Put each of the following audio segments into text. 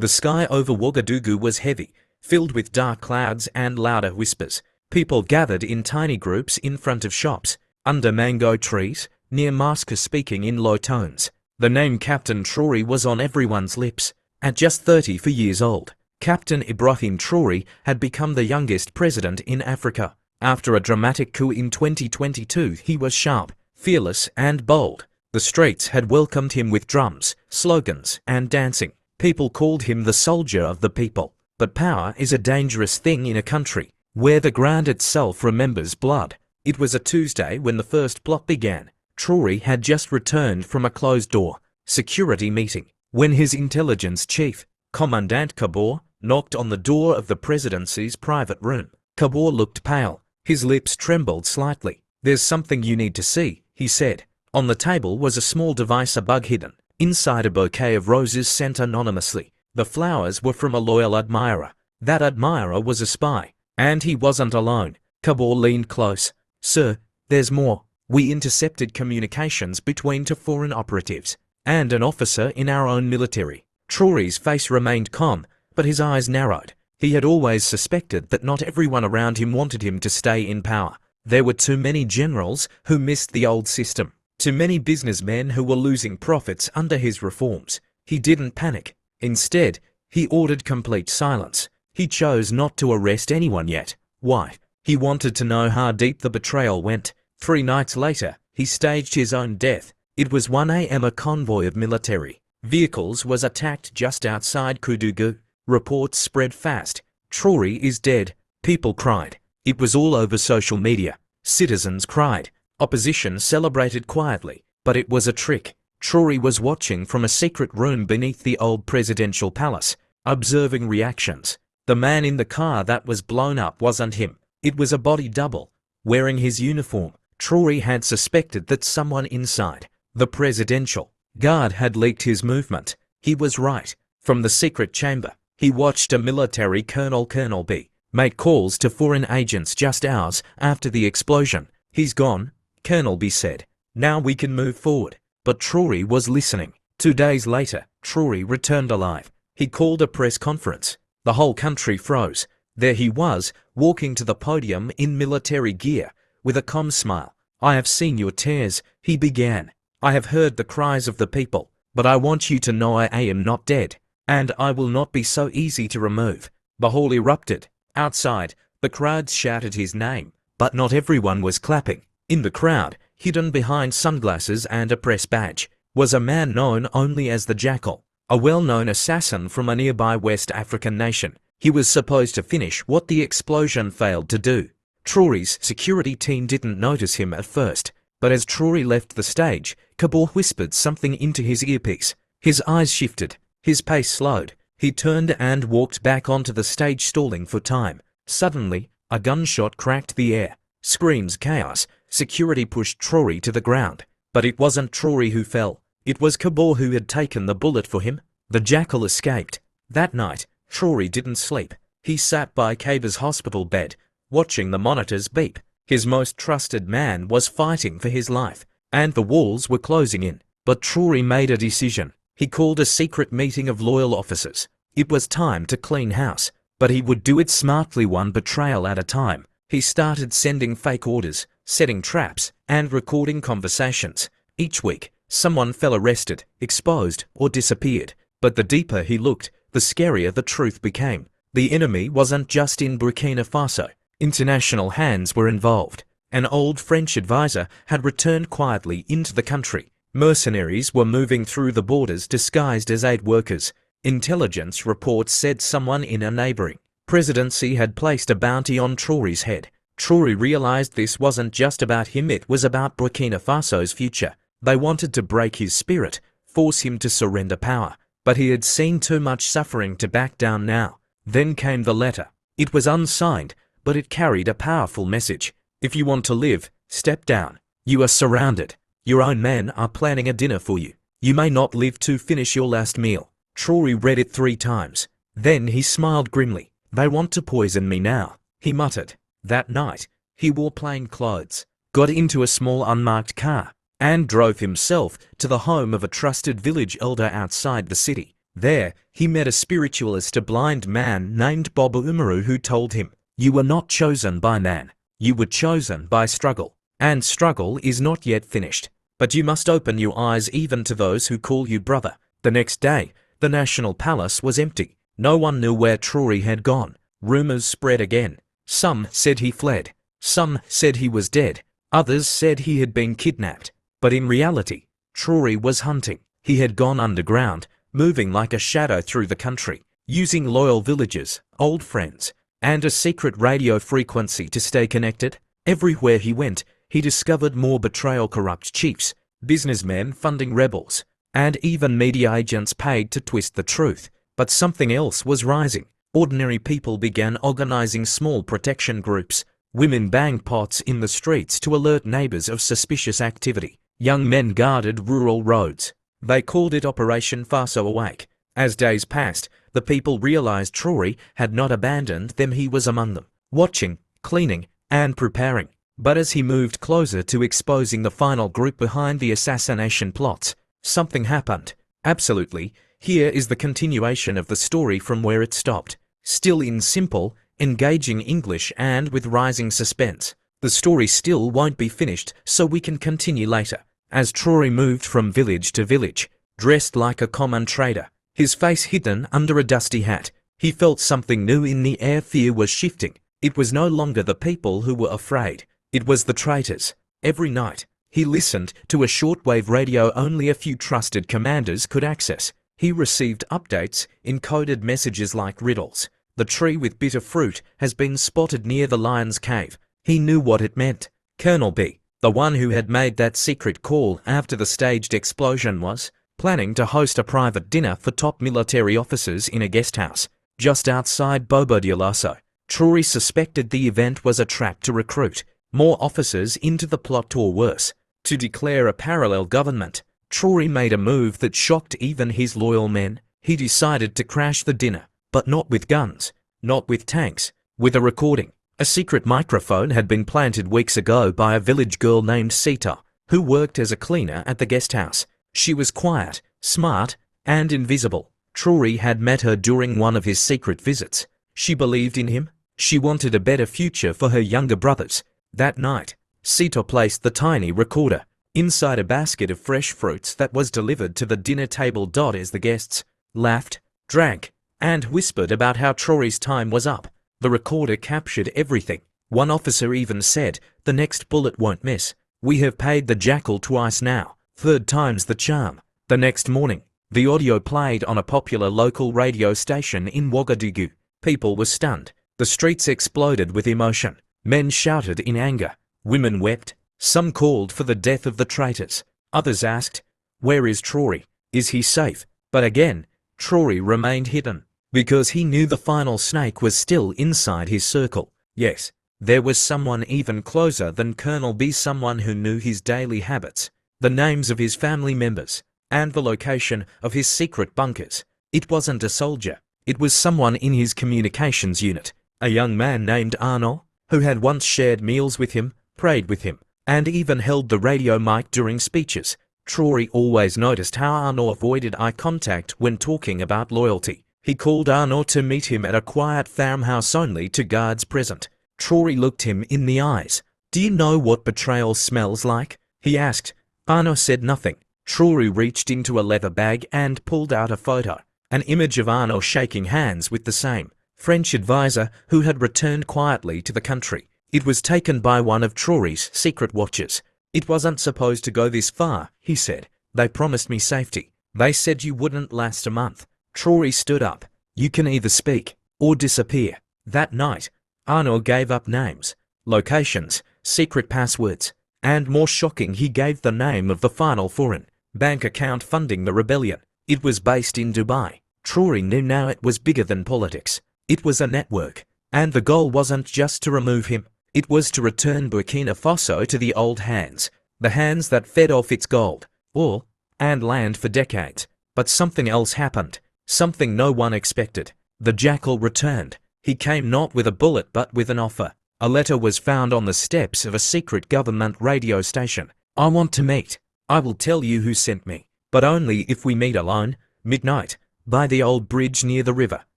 The sky over Ouagadougou was heavy, filled with dark clouds and louder whispers. People gathered in tiny groups in front of shops, under mango trees, near mosques, speaking in low tones. The name Captain Traoré was on everyone's lips. At just 34 years old, Captain Traoré had become the youngest president in Africa. After a dramatic coup in 2022, he was sharp, fearless and bold. The streets had welcomed him with drums, slogans and dancing. People called him the soldier of the people. But power is a dangerous thing in a country where the ground itself remembers blood. It was a Tuesday when the first plot began. Traoré had just returned from a closed-door security meeting when his intelligence chief, Commandant Kabore, knocked on the door of the presidency's private room. Kabore looked pale. His lips trembled slightly. "There's something you need to see," he said. On the table was a small device, a bug hidden inside a bouquet of roses sent anonymously. The flowers were from a loyal admirer. That admirer was a spy, and he wasn't alone. Kabore leaned close. "Sir, there's more. We intercepted communications between two foreign operatives and an officer in our own military." Traoré's face remained calm, but his eyes narrowed. He had always suspected that not everyone around him wanted him to stay in power. There were too many generals who missed the old system. Too many businessmen who were losing profits under his reforms. He didn't panic. Instead, he ordered complete silence. He chose not to arrest anyone yet. Why? He wanted to know how deep the betrayal went. 3 nights later, he staged his own death. It was 1 a.m. A convoy of military vehicles was attacked just outside Ouagadougou. Reports spread fast. "Traoré is dead." People cried. It was all over social media. Citizens cried. Opposition celebrated quietly, but it was a trick. Traoré was watching from a secret room beneath the old presidential palace, observing reactions. The man in the car that was blown up wasn't him. It was a body double, wearing his uniform. Traoré had suspected that someone inside the presidential guard had leaked his movement. He was right. From the secret chamber, he watched a military colonel, Colonel B, make calls to foreign agents just hours after the explosion. "He's gone," Colonel B said. "Now we can move forward." But Traoré was listening. 2 days later, Traoré returned alive. He called a press conference. The whole country froze. There he was, walking to the podium in military gear, with a calm smile. "I have seen your tears," he began. "I have heard the cries of the people, but I want you to know I am not dead, and I will not be so easy to remove." The hall erupted. Outside, the crowds shouted his name, but not everyone was clapping. In the crowd, hidden behind sunglasses and a press badge, was a man known only as the Jackal, a well-known assassin from a nearby West African nation. He was supposed to finish what the explosion failed to do. Traoré's security team didn't notice him at first, but as Traoré left the stage, Kabore whispered something into his earpiece. His eyes shifted. His pace slowed. He turned and walked back onto the stage, stalling for time. Suddenly, a gunshot cracked the air. Screams, chaos. Security pushed Traoré to the ground. But it wasn't Traoré who fell. It was Kabore who had taken the bullet for him. The Jackal escaped. That night, Traoré didn't sleep. He sat by Kabor's hospital bed, watching the monitors beep. His most trusted man was fighting for his life, and the walls were closing in. But Traoré made a decision. He called a secret meeting of loyal officers. It was time to clean house, but he would do it smartly, one betrayal at a time. He started sending fake orders, setting traps, and recording conversations. Each week, someone fell arrested, exposed, or disappeared. But the deeper he looked, the scarier the truth became. The enemy wasn't just in Burkina Faso. International hands were involved. An old French advisor had returned quietly into the country. Mercenaries were moving through the borders disguised as aid workers. Intelligence reports said someone in a neighboring presidency had placed a bounty on Traoré's head. Traoré realized this wasn't just about him, it was about Burkina Faso's future. They wanted to break his spirit, force him to surrender power. But he had seen too much suffering to back down now. Then came the letter. It was unsigned, but it carried a powerful message. If you want to live, step down. You are surrounded. Your own men are planning a dinner for you. You may not live to finish your last meal. Traoré read it 3 times. Then he smiled grimly. "They want to poison me now," he muttered. That night, he wore plain clothes, got into a small unmarked car, and drove himself to the home of a trusted village elder outside the city. There, he met a spiritualist, a blind man named Bob Umaru, who told him, "You were not chosen by man. You were chosen by struggle. And struggle is not yet finished. But you must open your eyes even to those who call you brother." The next day, the National Palace was empty. No one knew where Traoré had gone. Rumours spread again. Some said he fled. Some said he was dead. Others said he had been kidnapped. But in reality, Traoré was hunting. He had gone underground, moving like a shadow through the country, using loyal villagers, old friends, and a secret radio frequency to stay connected. Everywhere he went, he discovered more betrayal, corrupt chiefs, businessmen funding rebels, and even media agents paid to twist the truth. But something else was rising. Ordinary people began organizing small protection groups. Women banged pots in the streets to alert neighbors of suspicious activity. Young men guarded rural roads. They called it Operation Faso Awake. As days passed, the people realized Traoré had not abandoned them. He was among them, watching, cleaning, and preparing. But as he moved closer to exposing the final group behind the assassination plots, something happened. Absolutely, here is the continuation of the story from where it stopped. Still in simple, engaging English and with rising suspense. The story still won't be finished, so we can continue later. As Traoré moved from village to village, dressed like a common trader, his face hidden under a dusty hat, he felt something new in the air. Fear was shifting. It was no longer the people who were afraid. It was the traitors. Every night, he listened to a shortwave radio only a few trusted commanders could access. He received updates, encoded messages like riddles. The tree with bitter fruit has been spotted near the lion's cave. He knew what it meant. Colonel B, the one who had made that secret call after the staged explosion, was planning to host a private dinner for top military officers in a guest house just outside Bobo Dioulasso. Traoré suspected the event was a trap to recruit more officers into the plot, or worse, to declare a parallel government. Traoré made a move that shocked even his loyal men. He decided to crash the dinner, but not with guns, not with tanks, with a recording. A secret microphone had been planted weeks ago by a village girl named Sita, who worked as a cleaner at the guest house. She was quiet, smart, and invisible. Traoré had met her during one of his secret visits. She believed in him. She wanted a better future for her younger brothers. That night, Sita placed the tiny recorder inside a basket of fresh fruits that was delivered to the dinner table. As the guests laughed, drank, and whispered about how Traoré's time was up, the recorder captured everything. One officer even said, "The next bullet won't miss. We have paid the jackal twice now. Third time's the charm." The next morning, the audio played on a popular local radio station in Ouagadougou. People were stunned. The streets exploded with emotion. Men shouted in anger. Women wept. Some called for the death of the traitors. Others asked, "Where is Traoré? Is he safe?" But again, Traoré remained hidden, because he knew the final snake was still inside his circle. Yes, there was someone even closer than Colonel B, someone who knew his daily habits, the names of his family members, and the location of his secret bunkers. It wasn't a soldier. It was someone in his communications unit, a young man named Arnaud, who had once shared meals with him, prayed with him, and even held the radio mic during speeches. Traoré always noticed how Arnaud avoided eye contact when talking about loyalty. He called Arnaud to meet him at a quiet farmhouse only to guards present. Traoré looked him in the eyes. "Do you know what betrayal smells like?" he asked. Arnaud said nothing. Traoré reached into a leather bag and pulled out a photo, an image of Arnaud shaking hands with the same French advisor who had returned quietly to the country. It was taken by one of Traoré's secret watchers. "It wasn't supposed to go this far," he said. "They promised me safety. They said you wouldn't last a month." Traoré stood up. "You can either speak or disappear." That night, Arnaud gave up names, locations, secret passwords, and more shocking, he gave the name of the final foreign bank account funding the rebellion. It was based in Dubai. Traoré knew now it was bigger than politics. It was a network, and the goal wasn't just to remove him. It was to return Burkina Faso to the old hands, the hands that fed off its gold, oil, and land for decades. But something else happened, something no one expected. The jackal returned. He came not with a bullet but with an offer. A letter was found on the steps of a secret government radio station. "I want to meet. I will tell you who sent me, but only if we meet alone. Midnight. by the old bridge near the river.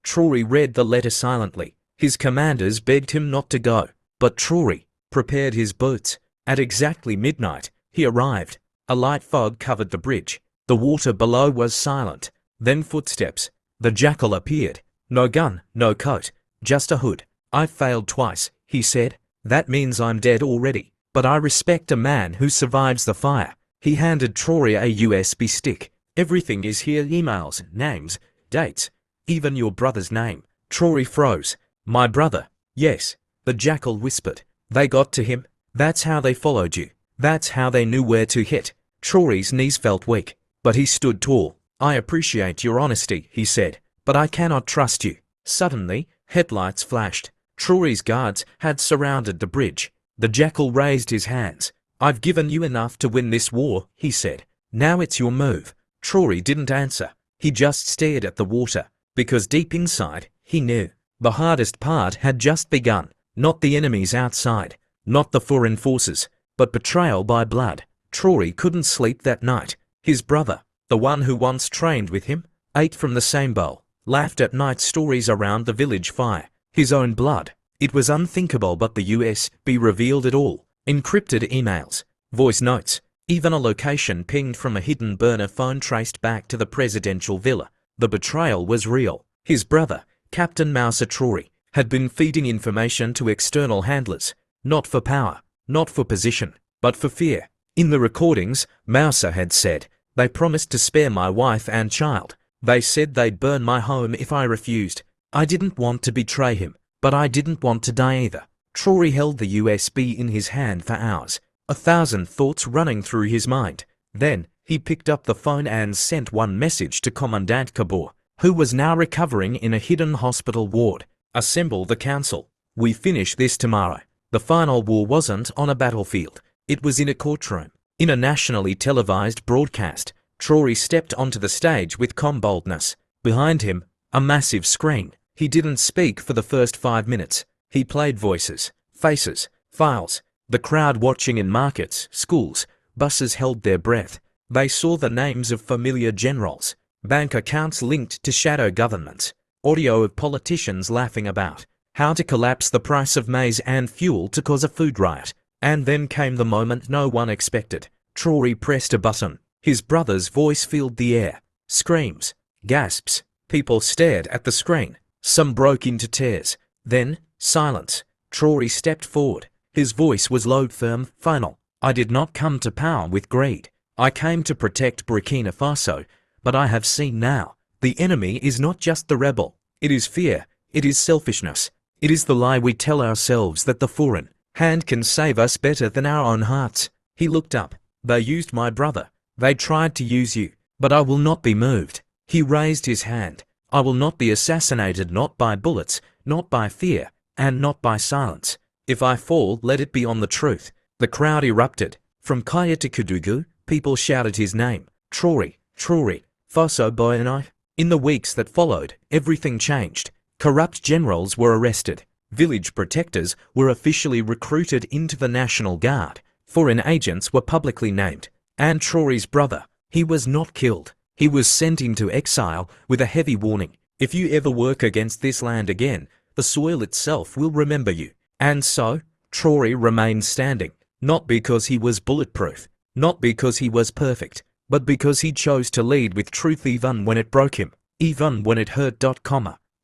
Traoré read the letter silently. His commanders begged him not to go, but Traoré prepared his boots. At exactly midnight, he arrived. A light fog covered the bridge. The water below was silent. Then footsteps. The jackal appeared. No gun, no coat, just a hood. "I failed twice," he said. "That means I'm dead already. But I respect a man who survives the fire." He handed Traoré a USB stick. "Everything is here, emails, names, dates, even your brother's name." Traoré froze. "My brother?" "Yes," the jackal whispered. "They got to him. That's how they followed you. That's how they knew where to hit." Traoré's knees felt weak, but he stood tall. "I appreciate your honesty," he said, "but I cannot trust you." Suddenly, headlights flashed. Traoré's guards had surrounded the bridge. The jackal raised his hands. "I've given you enough to win this war," he said. "Now it's your move." Traoré didn't answer. He just stared at the water, because deep inside, he knew. The hardest part had just begun. Not the enemies outside, not the foreign forces, but betrayal by blood. Traoré couldn't sleep that night. His brother, the one who once trained with him, ate from the same bowl, laughed at night stories around the village fire. His own blood. It was unthinkable, but the USB revealed it all. Encrypted emails, voice notes, even a location pinged from a hidden burner phone traced back to the presidential villa. The betrayal was real. His brother, Captain Moussa Traoré, had been feeding information to external handlers, not for power, not for position, but for fear. In the recordings, Moussa had said, "They promised to spare my wife and child. They said they'd burn my home if I refused. I didn't want to betray him, but I didn't want to die either." Traoré held the USB in his hand for hours, 1,000 thoughts running through his mind. Then, he picked up the phone and sent one message to Commandant Kabor, who was now recovering in a hidden hospital ward. "Assemble the council. We finish this tomorrow." The final war wasn't on a battlefield. It was in a courtroom. In a nationally televised broadcast, Traoré stepped onto the stage with calm boldness. Behind him, a massive screen. He didn't speak for the first 5 minutes. He played voices, faces, files. The crowd watching in markets, schools, buses held their breath. They saw the names of familiar generals, bank accounts linked to shadow governments, audio of politicians laughing about how to collapse the price of maize and fuel to cause a food riot. And then came the moment no one expected. Traoré pressed a button. His brother's voice filled the air. Screams, gasps. People stared at the screen. Some broke into tears. Then, silence. Traoré stepped forward. His voice was low, firm, final. "I did not come to power with greed. I came to protect Burkina Faso, but I have seen now. The enemy is not just the rebel. It is fear. It is selfishness. It is the lie we tell ourselves that the foreign hand can save us better than our own hearts." He looked up. "They used my brother. They tried to use you, but I will not be moved." He raised his hand. "I will not be assassinated, not by bullets, not by fear, and not by silence. If I fall, let it be on the truth." The crowd erupted. From Kaya to Kudugu, people shouted his name. Traoré, Traoré, Faso Boyanai. In the weeks that followed, everything changed. Corrupt generals were arrested. Village protectors were officially recruited into the National Guard. Foreign agents were publicly named. And Traoré's brother, he was not killed. He was sent into exile with a heavy warning. "If you ever work against this land again, the soil itself will remember you." And so, Traoré remained standing, not because he was bulletproof, not because he was perfect, but because he chose to lead with truth even when it broke him, even when it hurt.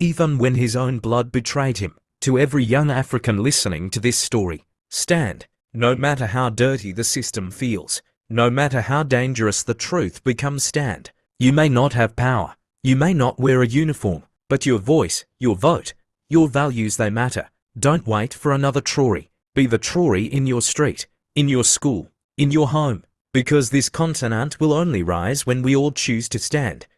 Even when his own blood betrayed him. To every young African listening to this story, stand. No matter how dirty the system feels, no matter how dangerous the truth becomes, stand. You may not have power, you may not wear a uniform, but your voice, your vote, your values, they matter. Don't wait for another Traoré. Be the Traoré in your street, in your school, in your home, because this continent will only rise when we all choose to stand.